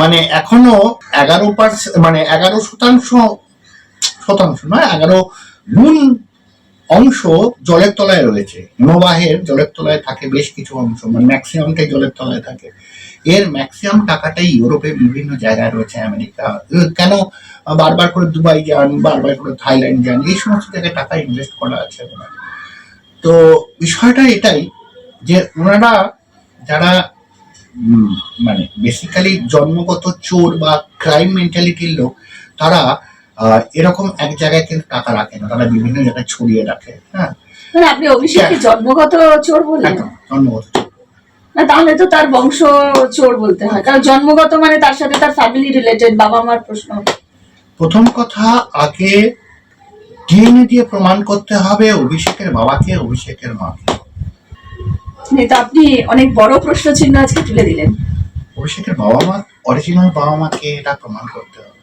মানে এখনো 11% মানে 11% নয়, 11 গুণ অংশ জলের তলায় রয়েছে। হিমবাহের জলের তলায় থাকে বেশ কিছু অংশ, মানে ম্যাক্সিমামটাই জলের তলায় থাকে। এর ম্যাক্সিমাম টাকাটাই ইউরোপের বিভিন্ন জায়গায় রয়েছে, আমেরিকা। কেন বারবার করে দুবাই যান, বারবার করে থাইল্যান্ড যান, এই সমস্ত জায়গায় টাকা ইনভেস্ট করা আছে। তো বিষয়টা এটাই যে ওনারা যারা মানে বেসিক্যালি জন্মগত চোর বা ক্রাইম মেন্টালিটির লোক, তারা এরকম এক জায়গায় কিন্তু টাকা রাখে না, তারা বিভিন্ন জায়গায় ছড়িয়ে রাখে। হ্যাঁ, আপনি অভিষেককে জন্মগত চোর বললেন? জন্মগত চোর না, তাহলে তো তার বংশ চোর বলতে হয়, কারণ জন্মগত মানে তার সাথে তার ফ্যামিলি রিলেটেড, বাবা মার প্রশ্ন। প্রথম কথা, আগে ডিএনএ দিয়ে প্রমাণ করতে হবে অভিষেকের বাবাকে, অভিষেকের মাকে। তো আপনি অনেক বড় প্রশ্ন চিহ্ন আজকে তুলে দিলেন। অভিষেকের বাবা মা, অরিজিনাল বাবা মাকে এটা প্রমাণ করতে হবে।